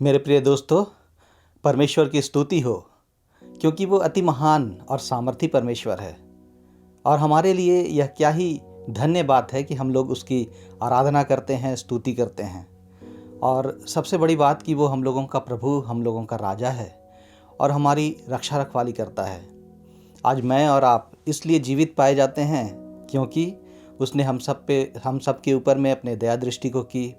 मेरे प्रिय दोस्तों, परमेश्वर की स्तुति हो, क्योंकि वो अति महान और सामर्थी परमेश्वर है। और हमारे लिए यह क्या ही धन्य बात है कि हम लोग उसकी आराधना करते हैं, स्तुति करते हैं। और सबसे बड़ी बात कि वो हम लोगों का प्रभु, हम लोगों का राजा है और हमारी रक्षा रखवाली करता है। आज मैं और आप इसलिए जीवित पाए जाते हैं क्योंकि उसने हम सब के ऊपर में अपने दया दृष्टि को की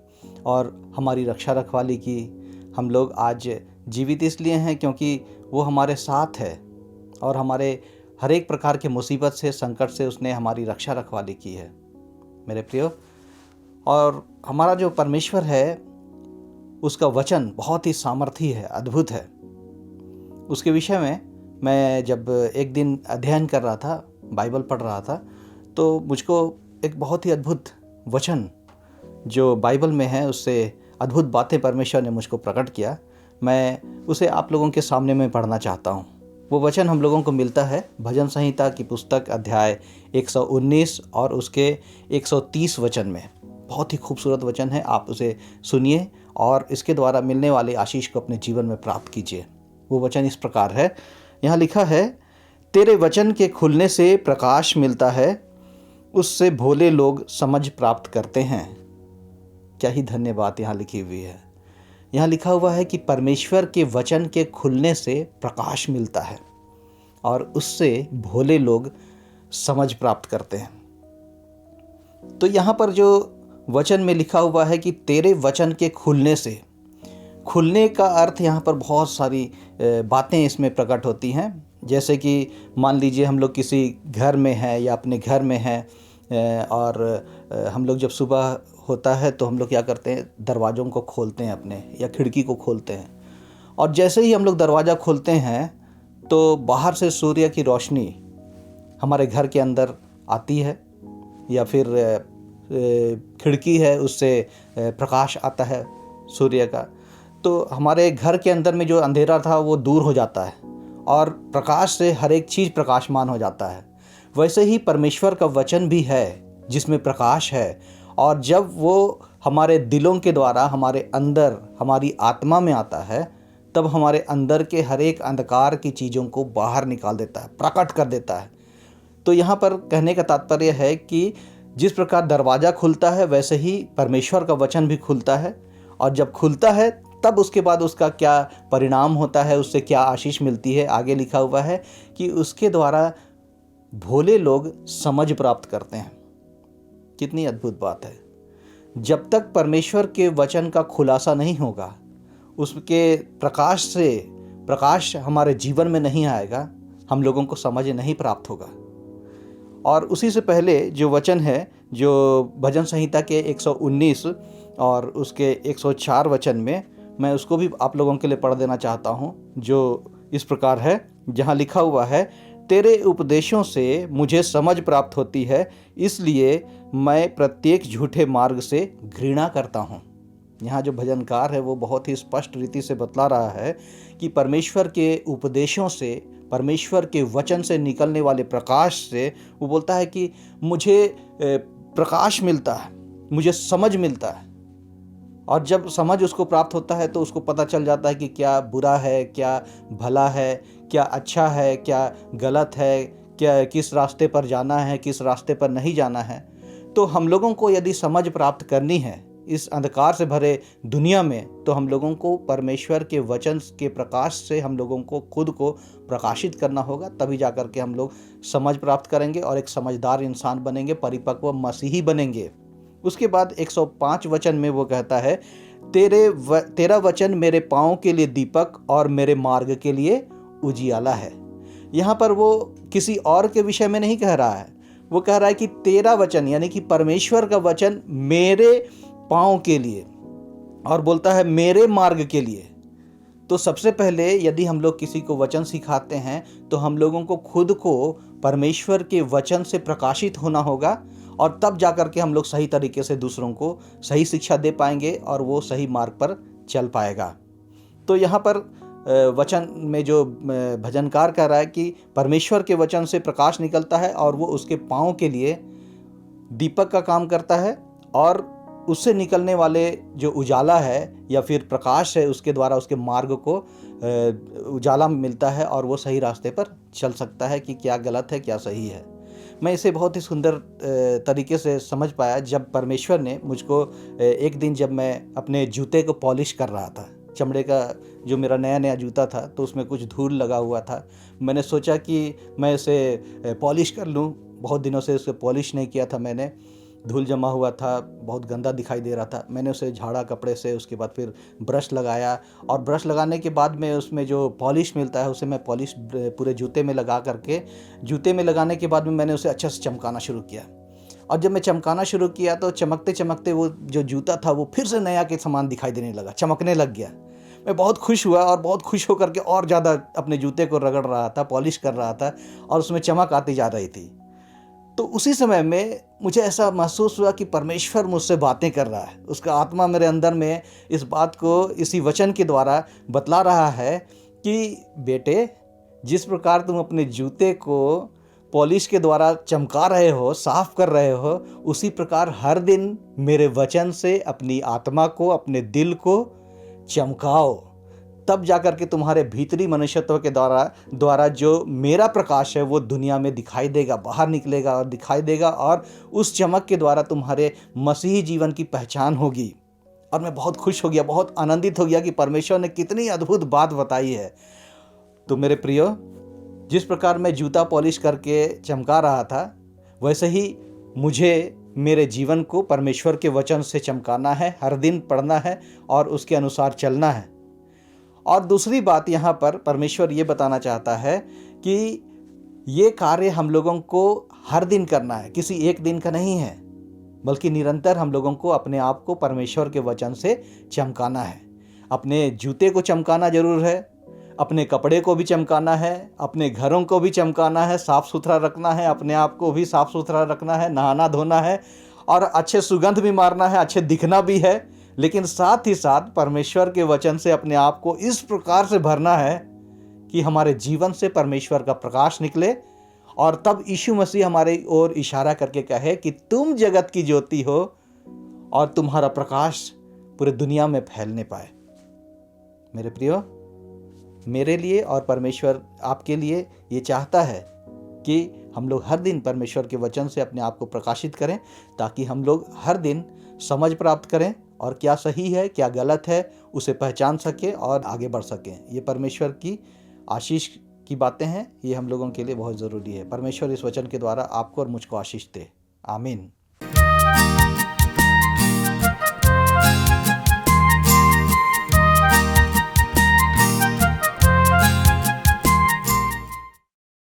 और हमारी रक्षा रखवाली की। हम लोग आज जीवित इसलिए हैं क्योंकि वो हमारे साथ है और हमारे हर एक प्रकार के मुसीबत से, संकट से उसने हमारी रक्षा रखवाली की है मेरे प्रियो। और हमारा जो परमेश्वर है उसका वचन बहुत ही सामर्थी है, अद्भुत है। उसके विषय में मैं जब एक दिन अध्ययन कर रहा था, बाइबल पढ़ रहा था, तो मुझको एक बहुत ही अद्भुत वचन जो बाइबल में है, उससे अद्भुत बातें परमेश्वर ने मुझको प्रकट किया। मैं उसे आप लोगों के सामने में पढ़ना चाहता हूँ। वो वचन हम लोगों को मिलता है भजन संहिता की पुस्तक अध्याय 119 और उसके 130 वचन में। बहुत ही खूबसूरत वचन है, आप उसे सुनिए और इसके द्वारा मिलने वाले आशीष को अपने जीवन में प्राप्त कीजिए। वो वचन इस प्रकार है, यहाँ लिखा है, तेरे वचन के खुलने से प्रकाश मिलता है, उससे भोले लोग समझ प्राप्त करते हैं। क्या ही धन्य बात यहाँ लिखी हुई है। यहाँ लिखा हुआ है कि परमेश्वर के वचन के खुलने से प्रकाश मिलता है और उससे भोले लोग समझ प्राप्त करते हैं। तो यहाँ पर जो वचन में लिखा हुआ है कि तेरे वचन के खुलने से, खुलने का अर्थ यहाँ पर बहुत सारी बातें इसमें प्रकट होती हैं। जैसे कि मान लीजिए हम लोग किसी घर में हैं या अपने घर में हैं और हम लोग जब सुबह होता है तो हम लोग क्या करते हैं, दरवाज़ों को खोलते हैं अपने, या खिड़की को खोलते हैं। और जैसे ही हम लोग दरवाज़ा खोलते हैं तो बाहर से सूर्य की रोशनी हमारे घर के अंदर आती है, या फिर खिड़की है उससे प्रकाश आता है सूर्य का। तो हमारे घर के अंदर में जो अंधेरा था वो दूर हो जाता है और प्रकाश से हर एक चीज़ प्रकाशमान हो जाता है। वैसे ही परमेश्वर का वचन भी है जिसमें प्रकाश है, और जब वो हमारे दिलों के द्वारा हमारे अंदर, हमारी आत्मा में आता है, तब हमारे अंदर के हर एक अंधकार की चीज़ों को बाहर निकाल देता है, प्रकट कर देता है। तो यहाँ पर कहने का तात्पर्य है कि जिस प्रकार दरवाज़ा खुलता है वैसे ही परमेश्वर का वचन भी खुलता है, और जब खुलता है तब उसके बाद उसका क्या परिणाम होता है, उससे क्या आशीष मिलती है। आगे लिखा हुआ है कि उसके द्वारा भोले लोग समझ प्राप्त करते हैं। कितनी अद्भुत बात है। जब तक परमेश्वर के वचन का खुलासा नहीं होगा, उसके प्रकाश हमारे जीवन में नहीं आएगा, हम लोगों को समझ नहीं प्राप्त होगा। और उसी से पहले जो वचन है, जो भजन संहिता के 119 और उसके 104 वचन में, मैं उसको भी आप लोगों के लिए पढ़ देना चाहता हूँ, जो इस प्रकार है, जहाँ लिखा हुआ है, तेरे उपदेशों से मुझे समझ प्राप्त होती है, इसलिए मैं प्रत्येक झूठे मार्ग से घृणा करता हूँ। यहाँ जो भजनकार है वो बहुत ही स्पष्ट रीति से बतला रहा है कि परमेश्वर के उपदेशों से, परमेश्वर के वचन से निकलने वाले प्रकाश से वो बोलता है कि मुझे प्रकाश मिलता है, मुझे समझ मिलता है। और जब समझ उसको प्राप्त होता है तो उसको पता चल जाता है कि क्या बुरा है, क्या भला है, क्या अच्छा है, क्या गलत है, क्या किस रास्ते पर जाना है, किस रास्ते पर नहीं जाना है। तो हम लोगों को यदि समझ प्राप्त करनी है इस अंधकार से भरे दुनिया में, तो हम लोगों को परमेश्वर के वचन के प्रकाश से हम लोगों को खुद को प्रकाशित करना होगा। तभी जाकर के हम लोग समझ प्राप्त करेंगे और एक समझदार इंसान बनेंगे, परिपक्व मसीही बनेंगे। उसके बाद 105 वचन में वो कहता है, तेरा वचन मेरे पाँव के लिए दीपक और मेरे मार्ग के लिए उजियाला है। यहाँ पर वो किसी और के विषय में नहीं कह रहा है, वो कह रहा है कि तेरा वचन, यानी कि परमेश्वर का वचन मेरे पाँव के लिए, और बोलता है मेरे मार्ग के लिए। तो सबसे पहले यदि हम लोग किसी को वचन सिखाते हैं तो हम लोगों को खुद को परमेश्वर के वचन से प्रकाशित होना होगा, और तब जाकर के हम लोग सही तरीके से दूसरों को सही शिक्षा दे पाएंगे और वो सही मार्ग पर चल पाएगा। तो यहाँ पर वचन में जो भजनकार कह रहा है कि परमेश्वर के वचन से प्रकाश निकलता है और वो उसके पाँव के लिए दीपक का काम करता है और उससे निकलने वाले जो उजाला है या फिर प्रकाश है, उसके द्वारा उसके मार्ग को उजाला मिलता है और वो सही रास्ते पर चल सकता है कि क्या गलत है, क्या सही है। मैं इसे बहुत ही सुंदर तरीके से समझ पाया जब परमेश्वर ने मुझको एक दिन जब मैं अपने जूते को पॉलिश कर रहा था, चमड़े का जो मेरा नया जूता था, तो उसमें कुछ धूल लगा हुआ था। मैंने सोचा कि मैं इसे पॉलिश कर लूँ, बहुत दिनों से उसे पॉलिश नहीं किया था मैंने, धूल जमा हुआ था, बहुत गंदा दिखाई दे रहा था। मैंने उसे झाड़ा कपड़े से, उसके बाद फिर ब्रश लगाया और ब्रश लगाने के बाद में उसमें जो पॉलिश मिलता है उसे मैं पॉलिश पूरे जूते में लगा करके, जूते में लगाने के बाद में मैंने उसे अच्छे से चमकाना शुरू किया। और जब मैं चमकाना शुरू किया तो चमकते चमकते वो जो जूता था वो फिर से नया के समान दिखाई देने लगा, चमकने लग गया। मैं बहुत खुश हुआ और बहुत खुश होकर के और ज़्यादा अपने जूते को रगड़ रहा था, पॉलिश कर रहा था और उसमें चमक आती जा रही थी। तो उसी समय में मुझे ऐसा महसूस हुआ कि परमेश्वर मुझसे बातें कर रहा है। उसका आत्मा मेरे अंदर में इस बात को इसी वचन के द्वारा बतला रहा है कि बेटे, जिस प्रकार तुम अपने जूते को पॉलिश के द्वारा चमका रहे हो, साफ कर रहे हो, उसी प्रकार हर दिन मेरे वचन से अपनी आत्मा को, अपने दिल को चमकाओ। तब जाकर के तुम्हारे भीतरी मनुष्यत्व के द्वारा जो मेरा प्रकाश है वो दुनिया में दिखाई देगा, बाहर निकलेगा और दिखाई देगा, और उस चमक के द्वारा तुम्हारे मसीही जीवन की पहचान होगी। और मैं बहुत खुश हो गया, बहुत आनंदित हो गया कि परमेश्वर ने कितनी अद्भुत बात बताई है। तो मेरे प्रियो, जिस प्रकार मैं जूता पॉलिश करके चमका रहा था, वैसे ही मुझे मेरे जीवन को परमेश्वर के वचन से चमकाना है, हर दिन पढ़ना है और उसके अनुसार चलना है। और दूसरी बात यहाँ पर परमेश्वर ये बताना चाहता है कि ये कार्य हम लोगों को हर दिन करना है, किसी एक दिन का नहीं है, बल्कि निरंतर हम लोगों को अपने आप को परमेश्वर के वचन से चमकाना है। अपने जूते को चमकाना जरूर है, अपने कपड़े को भी चमकाना है, अपने घरों को भी चमकाना है, साफ़ सुथरा रखना है, अपने आप को भी साफ़ सुथरा रखना है, नहाना धोना है और अच्छे सुगंध भी मारना है, अच्छे दिखना भी है। लेकिन साथ ही साथ परमेश्वर के वचन से अपने आप को इस प्रकार से भरना है कि हमारे जीवन से परमेश्वर का प्रकाश निकले, और तब यीशु मसीह हमारे ओर इशारा करके कहे कि तुम जगत की ज्योति हो और तुम्हारा प्रकाश पूरे दुनिया में फैलने पाए। मेरे प्रियो, मेरे लिए और परमेश्वर आपके लिए ये चाहता है कि हम लोग हर दिन परमेश्वर के वचन से अपने आप को प्रकाशित करें, ताकि हम लोग हर दिन समझ प्राप्त करें और क्या सही है, क्या गलत है, उसे पहचान सकें और आगे बढ़ सकें। ये परमेश्वर की आशीष की बातें हैं, ये हम लोगों के लिए बहुत ज़रूरी है। परमेश्वर इस वचन के द्वारा आपको और मुझको आशीष दे। आमीन।